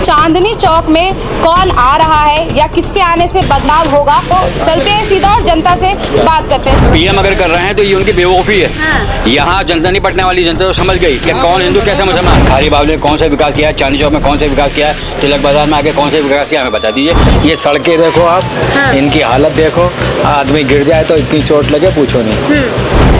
चांदनी चौक में कौन आ रहा है या किसके आने से बदलाव होगा, तो चलते हैं सीधा और जनता से बात करते हैं। पीएम अगर कर रहे हैं तो ये उनकी बेवकूफ़ी है। हाँ। यहाँ जनता नहीं पटने वाली, जनता तो समझ गई कि कौन हिंदू कैसे मुसलमान। खारी बावली ने कौन सा विकास किया है, चांदनी चौक में कौन सा विकास किया है, तिलक बाजार में आगे कौन सा विकास किया है, हमें बता दीजिए। ये सड़कें देखो आप, हाँ। इनकी हालत देखो, आदमी गिर जाए तो इतनी चोट लगे पूछो नहीं।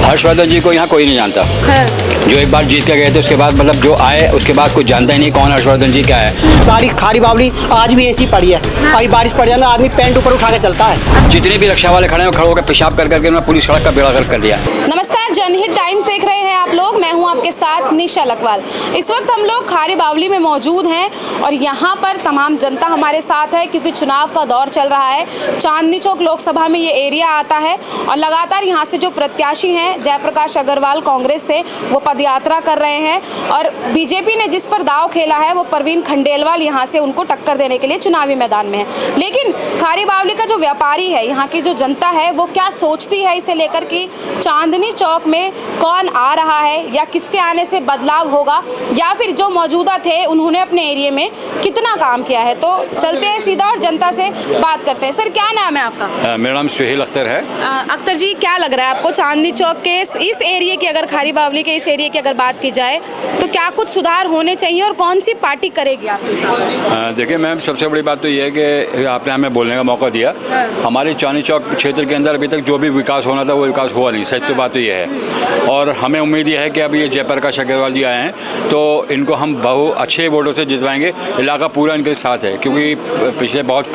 हर्षवर्धन जी को यहाँ कोई नहीं जानता। हाँ। जो एक बार जीत के गए थे उसके बाद मतलब जो आए उसके बाद कुछ जानता ही नहीं कौन हर्षवर्धन जी क्या है। सारी खारी बावली आज भी ऐसी पड़ी है। अभी बारिश पड़ जाए ना आदमी पैंट ऊपर उठा के चलता है। जितने भी रक्षा वाले खड़े हैं खड़े होकर पेशाब कर करके उन्होंने पूरी सड़क का बेड़ा गर्क कर दिया। नमस्कार, जनहित टाइम्स देख रहे हैं आप लोग। मैं हूं आपके साथ निशा लकवाल। इस वक्त हम लोग खारी बावली में मौजूद हैं और यहाँ पर तमाम जनता हमारे साथ है क्योंकि चुनाव का दौर चल रहा है। चांदनी चौक लोकसभा में ये एरिया आता है और लगातार यहाँ से जो प्रत्याशी हैं जयप्रकाश अग्रवाल कांग्रेस से, वो पदयात्रा कर रहे हैं और बीजेपी ने जिस पर दाव खेला है वो परवीन खंडेलवाल यहाँ से उनको टक्कर देने के लिए चुनावी मैदान में है। लेकिन खारी बावली का जो व्यापारी है, यहाँ की जो जनता है, वो क्या सोचती है इसे लेकर कि चांदनी चौक में कौन आ रहा है या किसके आने से बदलाव होगा, या फिर जो मौजूदा थे उन्होंने अपने एरिया में कितना काम किया है। तो चलते हैं सीधा और जनता से बात करते हैं। सर, क्या नाम है आपका? मेरा नाम सुहेल अख्तर है। अख्तर जी, क्या लग रहा है आपको चांदनी चौक के इस एरिया की, अगर खारी बावली के इस एरिया की अगर बात की जाए तो क्या कुछ सुधार होने चाहिए और कौन सी पार्टी करेगी आपके साथ? देखिए मैम, सबसे बड़ी बात तो ये है कि आपने हमें बोलने का मौका दिया। हाँ। हमारे चांदनी चौक क्षेत्र के अंदर अभी तक जो भी विकास होना था वो विकास हुआ नहीं। सच तो बात तो ये है और हमें उम्मीद ये है कि अब ये जयप्रकाश अग्रवाल जी आए हैं तो इनको हम बहुत अच्छे वोटों से जितवाएंगे। इलाका पूरा इनके साथ है क्योंकि पिछले बहुत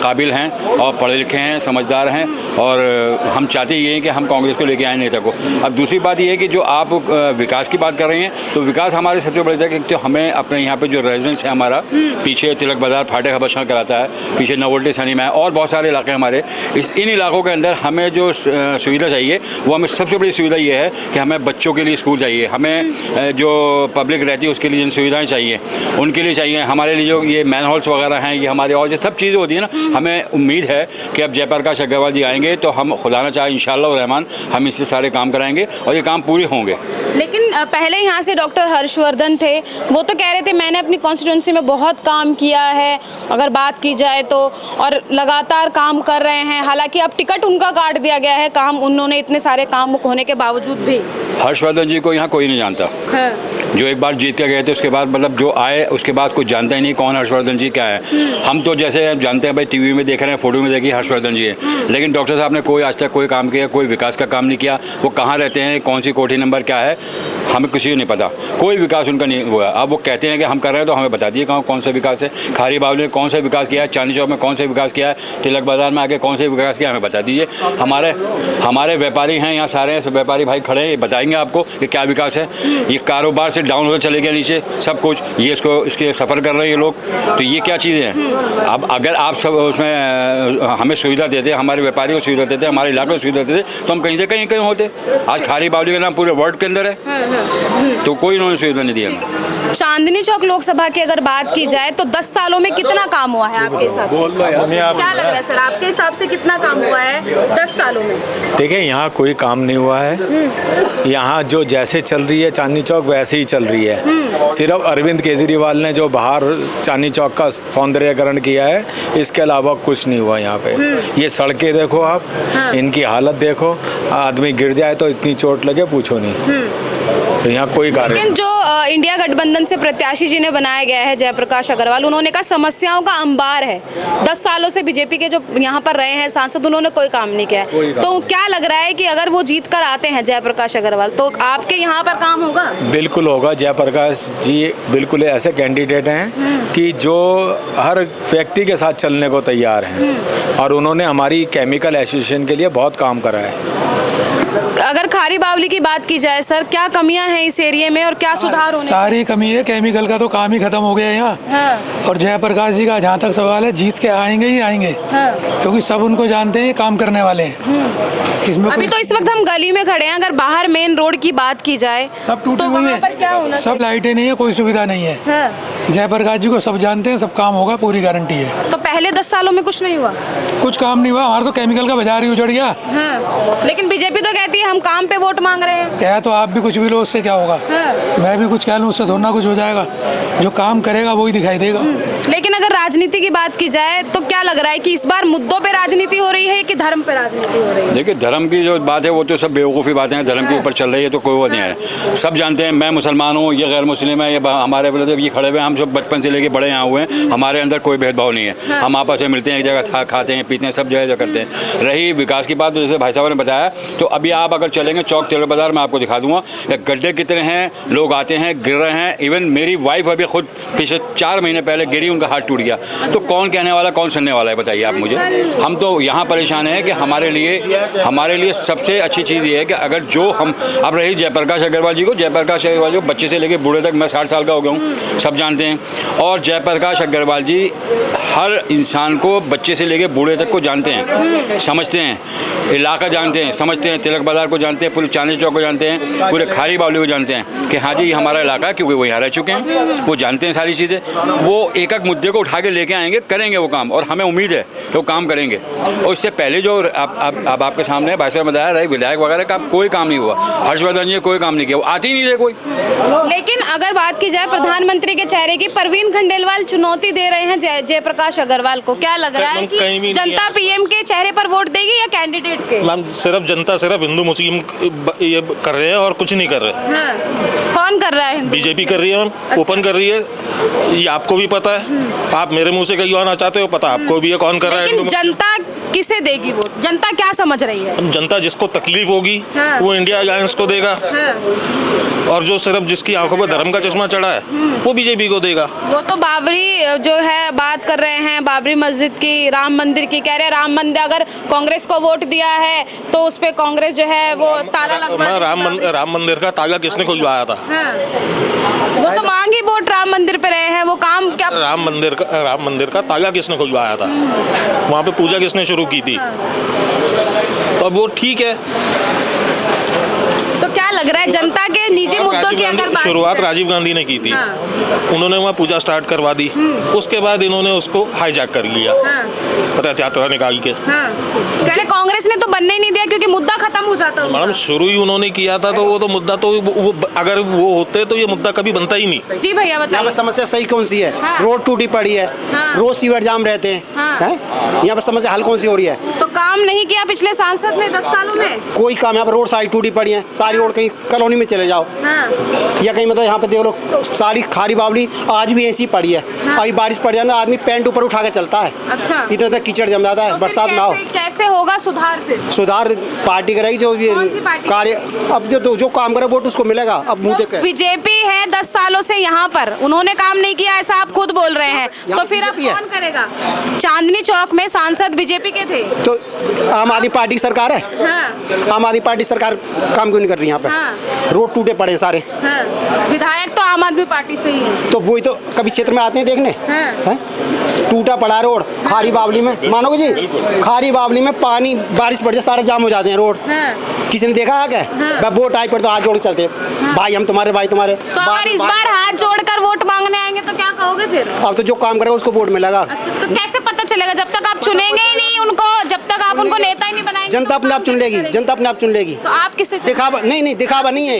काबिल हैं और पढ़े लिखे हैं, समझदार हैं और हम चाहते ये हैं कि हम कांग्रेस को लेके आए नेता को। अब दूसरी बात ये है कि जो आप विकास की बात कर रहे हैं तो विकास हमारे सबसे बड़ी है कि तो हमें अपने यहाँ पे जो रेजिडेंस है हमारा, पीछे तिलक बाजार फाटक हबशा कराता है, पीछे नवोल्टी सनीमा है और बहुत सारे इलाके हमारे। इन इलाकों के अंदर हमें जो सुविधा चाहिए वो हमें सबसे बड़ी सुविधा ये है कि हमें बच्चों के लिए स्कूल चाहिए, हमें जो पब्लिक रहती है उसके लिए जिन सुविधाएँ चाहिए उनके लिए चाहिए, हमारे लिए जो ये मैन हॉल्स वगैरह हैं ये हमारे और जो सब चीज़ें होती है ना, हमें उम्मीद है कि अब जयप्रकाश अग्रवाल जी आएंगे तो हम खुदा ना चाहे इंशाअल्लाह रहमान हम इससे सारे काम कराएंगे और ये काम पूरे होंगे। लेकिन पहले यहाँ से डॉक्टर हर्षवर्धन थे, वो तो कह रहे थे मैंने अपनी कॉन्स्टिट्यूंसी में बहुत काम किया है अगर बात की जाए तो, और लगातार काम कर रहे हैं। हालांकि अब टिकट उनका काट दिया गया है, काम उन्होंने इतने सारे काम होने के बावजूद भी। हर्षवर्धन जी को यहाँ कोई नहीं जानता। हाँ। जो एक बार जीत के गए थे उसके बाद मतलब जो आए उसके बाद कुछ जानता ही नहीं कौन हर्षवर्धन जी क्या है। हम तो जैसे जानते हैं भाई, टीवी में देख रहे हैं, फोटो में देखिए हर्षवर्धन जी है, लेकिन डॉक्टर साहब ने कोई आज तक कोई काम किया, कोई विकास का काम नहीं किया। वो कहाँ रहते हैं, कौन सी कोठी नंबर क्या है, हमें किसी को नहीं पता, कोई विकास उनका नहीं हुआ। अब वो कहते हैं कि हम कर रहे हैं तो हमें बता दिए कौन सा विकास है। खारी बावली ने कौन सा विकास किया है, चांदनी चौक में कौन सा विकास किया है, तिलक बाजार में आगे कौन सा विकास किया है, हमें बता दीजिए। हमारे व्यापारी हैं यहाँ, सारे व्यापारी भाई खड़े हैं, बताएंगे आपको कि क्या विकास है। ये कारोबार से डाउन होकर चले गए नीचे सब कुछ, ये इसके सफ़र कर रहे हैं ये लोग, तो ये क्या चीज़ें हैं। अब अगर आप सब उसमें हमें सुविधा देते, हमारे व्यापारियों को सुविधा देते, हमारे इलाके को सुविधा देते तो हम कहीं से कहीं होते। आज खारी बावली का नाम पूरे वर्ल्ड के अंदर है तो कोई इन्होंने सुविधा नहीं दी हमें। चांदनी चौक लोकसभा की अगर बात की जाए तो 10 सालों में कितना काम हुआ है आपके हिसाब से? क्या लग रहा है सर, आपके हिसाब से कितना काम हुआ है 10 सालों में? देखिए, यहाँ कोई काम नहीं हुआ है। यहाँ जो जैसे चल रही है चांदनी चौक वैसे ही चल रही है। सिर्फ अरविंद केजरीवाल ने जो बाहर चांदनी चौक का सौंदर्यकरण किया है, इसके अलावा कुछ नहीं हुआ यहाँ पे। ये सड़कें देखो आप, इनकी हालत देखो, आदमी गिर जाए तो इतनी चोट लगे पूछो नहीं। तो यहाँ कोई कार्य। लेकिन जो इंडिया गठबंधन से प्रत्याशी जी ने बनाया गया है जयप्रकाश अग्रवाल, उन्होंने कहा समस्याओं का अंबार है। 10 सालों से बीजेपी के जो यहाँ पर रहे हैं सांसद, उन्होंने कोई काम नहीं किया है। तो क्या लग रहा है कि अगर वो जीत कर आते हैं जयप्रकाश अग्रवाल तो आपके यहाँ पर काम होगा? बिल्कुल होगा। जयप्रकाश जी बिल्कुल ऐसे कैंडिडेट हैं कि जो हर व्यक्ति के साथ चलने को तैयार हैं और उन्होंने हमारी केमिकल एसोसिएशन के लिए बहुत काम करा है। अगर खारी बावली की बात की जाए सर, क्या कमियां हैं इस एरिया में और क्या सुधार होने? सारी कमी है, केमिकल का तो काम ही खत्म हो गया यहाँ। हाँ। और जयप्रकाश जी का जहाँ तक सवाल है, जीत के आएंगे ही आएंगे। हाँ। क्योंकि सब उनको जानते हैं, काम करने वाले हैं। इसमें अभी तो इस वक्त हम गली में खड़े हैं, अगर बाहर मेन रोड की बात की जाए सब टूटी हुई है, सब लाइटें नहीं है, कोई सुविधा नहीं है। हाँ। जयप्रकाश जी को सब जानते हैं, सब काम होगा, पूरी गारंटी है। तो पहले 10 सालों में कुछ नहीं हुआ? कुछ काम नहीं हुआ, हमारा तो केमिकल का बाजार ही उजड़ गया। हाँ। लेकिन बीजेपी तो कहती है हम काम पे वोट मांग रहे हैं। क्या तो आप भी कुछ भी लो, उससे क्या होगा? मैं भी कुछ कह लूँ, उससे थोड़ा ना कुछ हो जाएगा। जो काम करेगा वही दिखाई देगा। लेकिन अगर राजनीति की बात की जाए तो क्या लग रहा है कि इस बार मुद्दों पे राजनीति हो रही है कि धर्म पे राजनीति हो रही है? देखिए, धर्म की जो बात है वो तो सब बेवकूफ़ी बातें हैं। धर्म के ऊपर चल रही है तो कोई वो नहीं है। सब जानते हैं मैं मुसलमान हूँ, ये गैर मुस्लिम है, ये हमारे मतलब ये खड़े हुए हैं, हम सब बचपन से लेके बड़े यहाँ हुए हैं, हमारे अंदर कोई भेदभाव नहीं है। हम आपस में मिलते हैं, एक जगह खाते हैं, पीते हैं, सब जगह करते हैं। रही विकास की बात, तो जैसे भाई साहब ने बताया, तो अभी आप अगर चलेंगे चौक तेल बाज़ार में आपको दिखा दूंगा गड्ढे कितने हैं, लोग आते हैं, गिर रहे हैं। इवन मेरी वाइफ अभी खुद पिछले 4 महीने पहले गिरी, उनका हाथ टूट गया। तो कौन कहने वाला, कौन सुनने वाला है, बताइए आप मुझे। हम तो यहाँ परेशान हैं कि हमारे लिए सबसे अच्छी चीज़ ये है कि अगर जो हम अब रही जयप्रकाश अग्रवाल जी को, बच्चे से लेकर बूढ़े तक, मैं 60 साल का हो गया हूँ, सब जानते हैं। और जयप्रकाश अग्रवाल जी हर इंसान को, बच्चे से लेकर बूढ़े तक को जानते हैं, समझते हैं, इलाका जानते हैं, समझते हैं, तिलक बाज़ार को जानते हैं, पूरे चांदनी चौक को जानते हैं, पूरे खारी बावली को जानते हैं कि हाँ जी ये हमारा इलाका है, क्योंकि वो यहाँ रह चुके हैं, वो जानते हैं सारी चीज़ें। वो एक एक मुद्दे को उठा के लेके आएंगे, करेंगे वो काम, और हमें उम्मीद है कि वो काम करेंगे। और इससे पहले जो अब आपके सामने भाई साहब बताया रहे विधायक वगैरह का कोई काम नहीं हुआ, हर्षवर्धन जी ने कोई काम नहीं किया, वो आते ही नहीं थे कोई। लेकिन अगर बात की जाए प्रधानमंत्री के चेहरे की, परवीन खंडेलवाल चुनौती दे रहे हैं जयप्रकाश अग्रवाल को। क्या लग रहा है कि जनता पीएम के चेहरे पर वोट देगी या कैंडिडेट के? मैम, सिर्फ जनता सिर्फ हिंदू मुस्लिम ये कर रहे हैं और कुछ नहीं कर रहे। हाँ। कौन कर रहा है? बीजेपी कर रही है मैम, अच्छा। ओपन कर रही है, ये आपको भी पता है। आप मेरे मुंह से कहीं आना चाहते हो, पता आपको भी है कौन कर रहा है। लेकिन जनता किसे देगी वोट? जनता क्या समझ रही है? जनता जिसको तकलीफ होगी हाँ। वो इंडिया अलायंस को देगा, हाँ। और जो सिर्फ जिसकी आंखों पर धर्म का चश्मा चढ़ा है वो बीजेपी को देगा। वो तो बाबरी जो है बात कर रहे हैं, बाबरी मस्जिद की, राम मंदिर की, कह रहे हैं राम मंदिर अगर कांग्रेस को वोट दिया है तो उस पे कांग्रेस जो है वो ताला लगवा। राम मंदिर का ताला किसने खुलवाया था? हाँ। वो तो मांग ही वोट राम मंदिर पे रहे हैं, वो काम क्या? राम मंदिर का ताला किसने खुलवाया था? वहाँ पे पूजा किसने शुरू की थी? तो अब वो ठीक है। तो क्या लग रहा है जनता के निजी मुद्दों की अगर बात शुरुआत राजीव गांधी ने की थी। हाँ। उन्होंने वहाँ पूजा स्टार्ट करवा दी, उसके बाद इन्होंने उसको हाईजैक कर लिया, रथ यात्रा निकाल के। हाँ। कह रहे कांग्रेस ने तो बनने ही नहीं दिया क्योंकि मुद्दा खत्म हो जाता। मैडम, शुरू ही उन्होंने किया था, तो वो तो मुद्दा तो वो अगर वो होते तो ये मुद्दा कभी बनता ही नहीं। जी भैया यहाँ बताइए। पर समस्या सही कौन सी है? हाँ। रोड टूटी पड़ी है, हाँ। रोज सीवर जाम रहते हैं, हाँ। हैं? यहाँ पर समस्या हल कौन सी हो रही है? तो काम नहीं किया पिछले सांसद ने 10 सालों में? कोई काम, यहाँ पर रोड सारी टूटी पड़ी है, सारी रोड कहीं कॉलोनी में चले जाओ, हाँ। या कहीं मतलब यहाँ पे देख लो सारी खारी बावली आज भी ऐसी पड़ी है। हाँ। अभी बारिश पड़ जाए ना, आदमी पैंट ऊपर उठा के चलता है। अच्छा। इतना तक कीचड़ जम जाता है, तो बरसात फिर ना हो। कैसे होगा सुधार फिर? सुधार पार्टी करेगी, जो ये कौन सी पार्टी? कार्य अब जो काम करे वोट उसको मिलेगा। अब मुंह देख के बीजेपी है 10 सालों से यहाँ पर, उन्होंने काम नहीं किया ऐसा आप खुद बोल रहे हैं, तो फिर अब बीजेपी है। कौन करेगा? चांदनी चौक में सांसद बीजेपी के थे, तो आम आदमी पार्टी की सरकार है। हाँ। आम आदमी पार्टी सरकार काम क्यों नहीं कर रही यहाँ पे? हाँ। रोड टूटे पड़े हैं सारे। हाँ। विधायक तो आम आदमी पार्टी से ही है। तो वही तो कभी क्षेत्र में आते हैं देखने। हाँ। हैं? टूटा पड़ा रोड खारी बावली में, मानोगे जी? खारी बावली में पानी बारिश पड़ जाए सारे जाम हो जाते हैं रोड। हाँ। किसी ने देखा है क्या? हाँ। वोट आई पर तो हाथ जोड़ के चलते हैं, भाई हम तुम्हारे, भाई तुम्हारे। तो अगर इस बार हाथ जोड़कर वोट मांगने आएंगे तो क्या कहोगे फिर? अब तो जो काम करेगा उसको वोट मिलेगा। अच्छा, तो कैसे पता चलेगा जब तक आप चुनेंगे ही नहीं उनको, जब तक आप उनको नेता ही नहीं बनाएंगे? जनता अपने आप चुन लेगी, जनता अपने आप चुन लेगी। तो आप किससे दिखावा नहीं, दिखावा नहीं है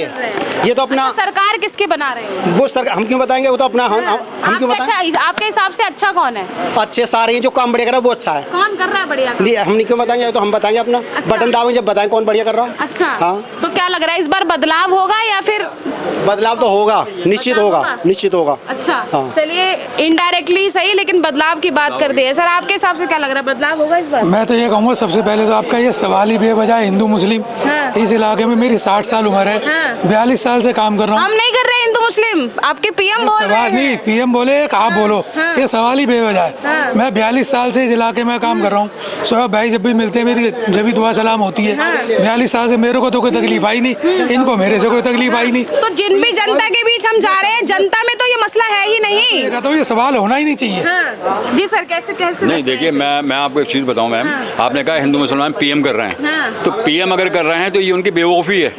ये तो अपना। अच्छा, सरकार किसकी बना रहे हैं? वो सरकार हम क्यों बताएंगे? वो तो अपना हम क्यों बताएं? अच्छा, आपके हिसाब से अच्छा कौन है? अच्छे सारे हैं, जो काम बढ़िया कर रहा है वो अच्छा है। कौन कर रहा है बढ़िया? नहीं, हम नहीं क्यों बताएंगे, तो हम बताएंगे अपना। बटन दाबेंगे जब बताएं कौन बढ़िया कर रहा है। अच्छा। हाँ। तो क्या लग रहा है इस बार बदलाव होगा या फिर? बदलाव तो होगा, निश्चित बदलाव होगा, निश्चित होगा। अच्छा। हाँ। चलिए, इनडायरेक्टली सही, लेकिन बदलाव की बात कर दी है। सर, आपके हिसाब से क्या लग रहा है, बदलाव होगा इस बार? मैं तो ये कहूँगा सबसे पहले तो आपका ये सवाल ही बेवजह हिंदू मुस्लिम। हाँ। इस इलाके में मेरी 60 साल उम्र है, हाँ। 42 साल से काम कर रहा हूँ। हम नहीं कर रहे हिंदू मुस्लिम, आपके पीएम बोल रहे सवाल नहीं, हैं। पीएम बोले आप बोलो, हाँ। ये सवाल ही बेवजह है। हाँ। मैं 42 साल से इस इलाके में काम कर रहा हूँ। सोहेब भाई जब भी मिलते हैं मेरी जब भी दुआ सलाम होती है। 42 साल से मेरे को तो कोई तकलीफ आई नहीं, इनको मेरे से कोई तकलीफ आई नहीं। तो जिन भी जनता के बीच हम जा रहे हैं, जनता में तो ये मसला है ही नहीं। तो ये सवाल होना ही नहीं चाहिए। हाँ। जी सर, कैसे कैसे नहीं देखिए, मैं आपको एक चीज़ बताऊं मैम, आपने कहा हिंदू मुसलमान पीएम कर रहे हैं, तो पीएम अगर कर रहे हैं तो ये उनकी बेवकूफ़ी है।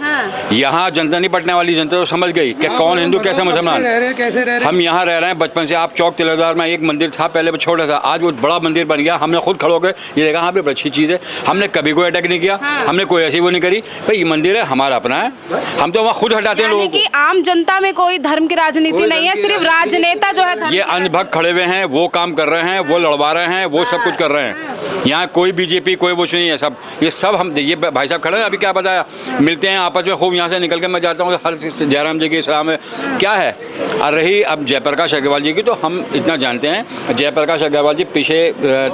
यहाँ जनता नहीं, पटने वाली जनता तो समझ गई कि कौन हिंदू कैसे मुसलमान। कैसे रह रहे हम यहाँ रह रहे हैं बचपन से। आप चौक तिलकदार में एक मंदिर था पहले छोटा सा, आज वो बड़ा मंदिर बन गया। हमने खुद खड़े होकर ये देखा, हाँ भाई अच्छी चीज़ है। हमने कभी कोई अटैक नहीं किया, हमने कोई ऐसी वो नहीं करी। भाई ये मंदिर है, हमारा अपना है, हम तो वहाँ खुद हटाते हैं लोगों कि आम जनता में कोई धर्म की राजनीति नहीं है, सिर्फ राजनेता जो है ये अनभक्त खड़े हुए हैं, वो काम कर रहे हैं, वो लड़वा रहे हैं, वो सब कुछ कर रहे हैं। यहाँ कोई बीजेपी कोई कुछ नहीं है, सब ये सब हम ये भाई साहब खड़े हैं, अभी क्या बताया, मिलते हैं आपस में खूब। यहाँ से निकल के मैं जाता हूँ, हर जयराम जी की इस्लाम में क्या है। और रही अब जयप्रकाश अग्रवाल जी की, तो हम इतना जानते हैं, जयप्रकाश अग्रवाल जी पीछे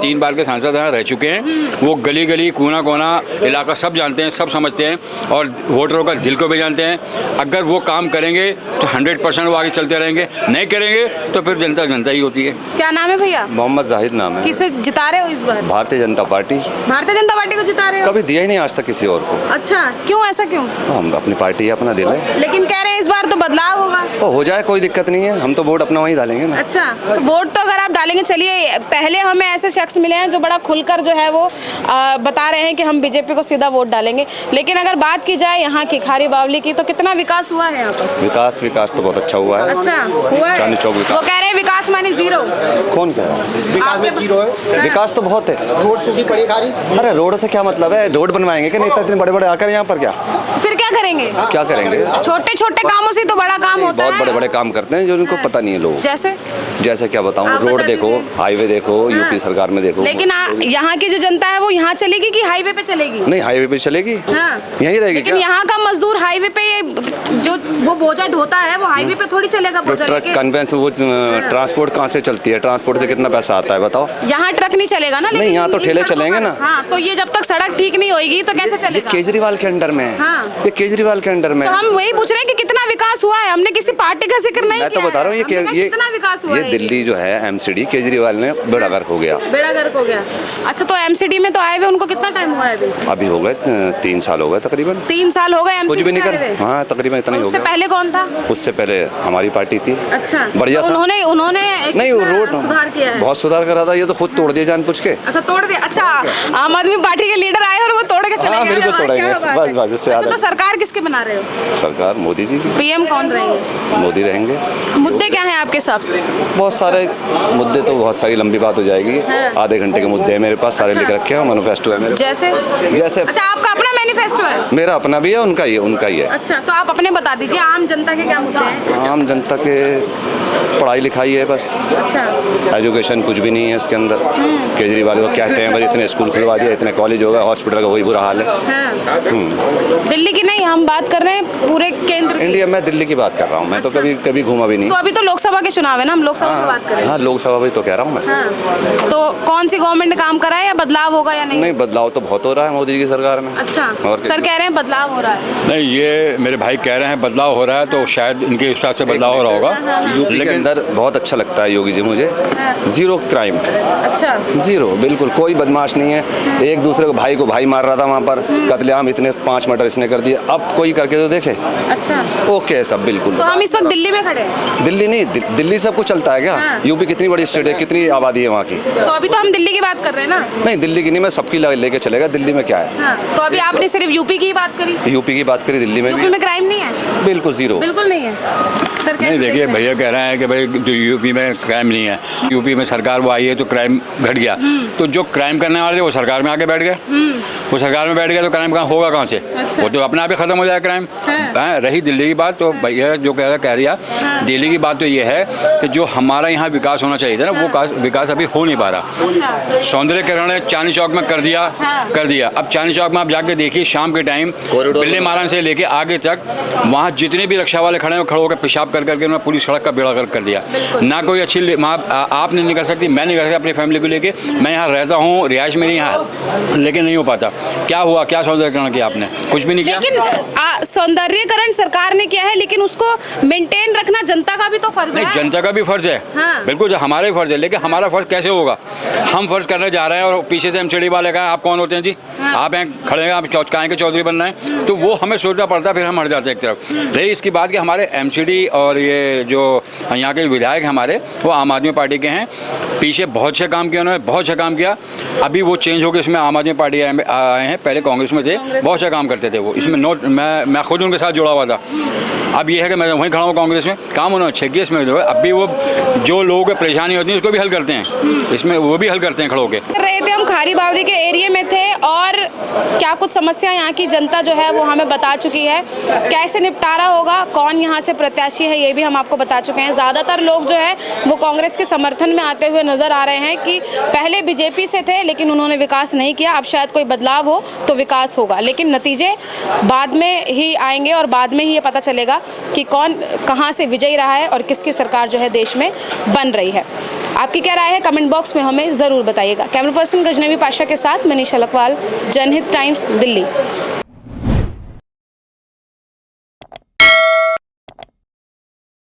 3 बार के सांसद यहाँ रह चुके हैं। वो गली गली कोना कोना इलाका सब जानते हैं, सब समझते हैं, और वोटरों का दिल को भी जानते हैं। अगर वो काम करेंगे तो 100% वो आगे चलते रहेंगे, नहीं करेंगे तो फिर जनता जनता ही होती है। क्या नाम है भैया? मोहम्मद जाहिद नाम है। किसे जिता रहे हो इस बार? भारतीय जनता पार्टी। भारतीय जनता पार्टी को जिता रहे हो? कभी दिया ही नहीं आज तक किसी और को। अच्छा, क्यों, ऐसा क्यों? हम अपनी पार्टी है, अपना दिल है। लेकिन कह रहे हैं इस बार तो बदलाव होगा। तो हो जाए, कोई दिक्कत नहीं है, हम तो वोट अपना वहीं डालेंगे ना। अच्छा, तो वोट तो अगर आप डालेंगे, चलिए पहले हमें ऐसे शख्स मिले हैं जो बड़ा खुलकर जो है वो बता रहे हैं कि हम बीजेपी को सीधा वोट डालेंगे। लेकिन अगर बात की जाए यहाँ की खारी बावली की, तो कितना विकास हुआ है यहाँ पर? विकास तो बहुत अच्छा हुआ है। अच्छा हुआ है? चांदनी चौक विकास। वो कह रहे हैं विकास माने जीरो। कौन कह रहा है? विकास में जीरो है। विकास तो बहुत है। रोड टूटी पड़ी खारी। अरे रोड से क्या मतलब है, रोड बनवाएंगे कि नेता इतने बड़े बड़े आकर यहाँ पर? क्या फिर क्या करेंगे? क्या करेंगे? छोटे छोटे कामों से तो बड़ा काम होता बहुत है। बड़े बड़े काम करते हैं जो उनको पता नहीं है लोग। जैसे क्या बताऊँ, आप रोड बता देखो, दीजिए। हाईवे देखो, यूपी सरकार में देखो। लेकिन यहाँ की जो जनता है वो यहाँ चलेगी कि हाईवे पे चलेगी? नहीं, हाईवे पे चलेगी, हाँ। यही रहेगी। लेकिन यहाँ का मजदूर हाईवे पे जो वो बोझा ढोता है वो हाईवे पे थोड़ी चलेगा बोझा ट्रक लेके। कन्वेंस वो ट्रांसपोर्ट कहाँ से चलती है? ट्रांसपोर्ट से कितना पैसा आता है बताओ? यहाँ ट्रक नहीं चलेगा ना। नहीं, यहाँ तो इन ठेले सड़कों चलेंगे पर- ना। हाँ, तो ये जब तक सड़क ठीक नहीं होगी तो कैसे ये चलेगा? केजरीवाल के अंडर में है। हाँ। ये केजरीवाल के अंडर में तो है। हम वही पूछ रहे हैं कि कितना विकास हुआ है। हमने किसी पार्टी का जिक्र नहीं मैं तो किया बता रहा हूँ, है। हमने कहा कितना विकास हुआ ये है? दिल्ली जो है एमसीडी, केजरीवाल ने बेड़ा गर्क हो गया। बेड़ा गर्क हो गया। अच्छा, तो एमसीडी में तो आए हुए उनको कितना टाइम हुआ है अभी? अभी हो गए 3 साल हो गए तकरीबन। 3 साल हो गए कुछ एमसीडी भी नहीं में कर, आए हुए? हाँ तकरीबन इतना ही हो उससे गया। पहले कौन था? उससे पहले हमारी पार्टी थी। अच्छा, बढ़िया तो था। उन्होंने नहीं, वो कितना रोड सुधार किया है? बहुत सुधार करा था। ये तो खुद तोड़ दिया जानबूझ के। अच्छा, तोड़ दिया। अच्छा, आम आदमी पार्टी के लीडर आए और वो तोड़ के चले गए। हाँ, बिल्कुल क्या तोड़ेंगे। बात है? बस, इससे अच्छा, ज्यादा तो सरकार किसके बना रहे हो? सरकार मोदी जी की। पीएम कौन रहेंगे? मोदी रहेंगे। मुद्दे क्या हैं आपके हिसाब से? बहुत सारे मुद्दे, तो बहुत सारी लंबी बात हो जाएगी। हाँ। आधे घंटे के मुद्दे हैं मेरे पास, सारे लिख रखे हैं, मैनिफेस्टो है मेरे। जैसे? अच्छा, आपका अपना मैनिफेस्टो है? मेरा अपना भी है, उनका ही है। अच्छा, तो आप अपने बता दीजिए, आम जनता के क्या मुद्दे हैं? आम जनता के पढ़ाई लिखाई है बस। अच्छा, एजुकेशन कुछ भी नहीं है इसके अंदर। केजरीवाल को कहते हैं बस इतने स्कूल खुलवा दिया, इतने कॉलेज हो गए, हॉस्पिटल का वही बुरा हाल है। हाँ। दिल्ली की नहीं, हम बात कर रहे हैं पूरे केंद्र की। इंडिया में दिल्ली की बात कर रहा हूँ मैं। तो अच्छा। कभी घूमा भी नहीं। तो अभी तो लोकसभा के चुनाव है ना, हम लोकसभा की बात कर रहे हैं। हाँ, लोकसभा भी तो कह रहा हूँ मैं। हाँ। तो कौन सी गवर्नमेंट ने काम करा है या बदलाव होगा या नहीं? नहीं, बदलाव तो बहुत हो रहा है मोदी जी की सरकार में। अच्छा, और सर कह रहे हैं बदलाव हो रहा है। नहीं, ये मेरे भाई कह रहे हैं बदलाव हो रहा है, तो शायद इनके हिसाब से बदलाव हो रहा होगा। यूपी के लेकिन अंदर बहुत अच्छा लगता है योगी जी मुझे। जीरो क्राइम, अच्छा, जीरो, बिल्कुल कोई बदमाश नहीं है। एक दूसरे को भाई मार रहा था वहाँ पर, कत्लेआम इतने 5 मर्डर इसने कर दिए। अब कोई करके तो देखे। अच्छा, ओके है सब बिल्कुल। तो हम इस वक्त दिल्ली में खड़े हैं। दिल्ली नहीं, दिल्ली सब कुछ चलता है क्या? हाँ। यूपी कितनी बड़ी स्टेट है, कितनी आबादी है वहाँ की। तो अभी तो हम दिल्ली की बात कर रहे हैं ना। नहीं, दिल्ली की नहीं, मैं सबकी लेके चलेगा। दिल्ली में क्या है? हाँ, तो अभी आपने सिर्फ यूपी की ही बात करी। यूपी की बात करी, दिल्ली में यूपी भी में क्राइम नहीं है? बिल्कुल जीरो। बिल्कुल नहीं है। सर कैसे नहीं, देखिए देख रहे भैया कह रहे हैं कि भाई जो यूपी में क्राइम नहीं है, यूपी में सरकार वो आई है तो क्राइम घट गया। तो जो क्राइम करने वाले थे वो सरकार में आके बैठ गए। वो सरकार में बैठ गया तो क्राइम कहाँ होगा, कहाँ से? अच्छा। वो तो अपने आप ही खत्म हो जाएगा क्राइम। हाँ, रही दिल्ली की बात, तो भैया जो कह दिया, दिल्ली की बात तो ये है कि जो हमारा यहाँ विकास होना चाहिए था ना, वो विकास अभी हो नहीं पा रहा। अच्छा, सौंदर्यकरण चांदनी चौक में कर दिया। अब चांदनी चौक में आप जाके देखिए, शाम के टाइम बिल्ले मारन से लेके आगे तक वहाँ जितने भी रिक्शा वाले खड़े हैं, खड़े होकर पेशाब कर करके उन्होंने पूरी सड़क का बेड़ा गर्क कर दिया। ना कोई अच्छी आप नहीं कर सकती, मैं नहीं कर सकती अपनी फैमिली को लेके। मैं यहाँ रहता हूँ, रिहाइश मेरी यहाँ, लेकिन नहीं हो पाता। क्या हुआ, क्या सौंदर्यकरण किया आपने? कुछ भी नहीं किया। लेकिन सौंदर्यीकरण सरकार ने किया है, लेकिन उसको मेंटेन रखना जनता का भी तो फर्ज नहीं, है। जनता का भी फर्ज है। हाँ। बिल्कुल, जो हमारा ही फर्ज है, लेकिन हमारा फर्ज कैसे होगा? हम फर्ज करने जा रहे हैं और पीछे से एमसीडी वाले का आप कौन होते हैं जी? हाँ। आप हैं खड़े हैं, आप काहे के चौधरी बन रहे हैं, तो वो हमें सोचना पड़ता है, फिर हम हट जाते हैं एक तरफ। रही इसकी बात कि हमारे एमसीडी और ये जो यहाँ के विधायक हमारे वो आम आदमी पार्टी के हैं, पीछे बहुत से काम किया उन्होंने, बहुत से काम किया। अभी वो चेंज होकर इसमें आम आदमी पार्टी आए हैं, पहले कांग्रेस में थे, बहुत से काम करते थे वो इसमें। मैं खुद उनके साथ जुड़ा हुआ था। अब ये है कि मैं वहीं खड़ा हूँ कांग्रेस में, काम उन्होंने अच्छे किए इसमें जो है। अब भी वो जो लोगों को परेशानी होती है उसको भी हल करते हैं, इसमें वो भी हल करते हैं खड़े होकर। कर रहे थे हम खारी बावली के एरिया में थे और क्या कुछ समस्या यहाँ की जनता जो है वो हमें बता चुकी है। कैसे निपटारा होगा, कौन यहाँ से प्रत्याशी है, ये भी हम आपको बता चुके हैं। ज़्यादातर लोग जो है वो कांग्रेस के समर्थन में आते हुए नजर आ रहे हैं कि पहले बीजेपी से थे लेकिन उन्होंने विकास नहीं किया, अब शायद कोई बदलाव हो तो विकास होगा। लेकिन नतीजे बाद में ही आएंगे और बाद में ही ये पता चलेगा कि कौन कहाँ से विजयी रहा है और किसकी सरकार जो है देश में बन रही है। आपकी क्या राय है कमेंट बॉक्स में हमें ज़रूर बताइएगा। कैमरा पर्सन गजनवी पाशा के साथ मैं निशा लकवाल, जनहित टाइम्स, दिल्ली।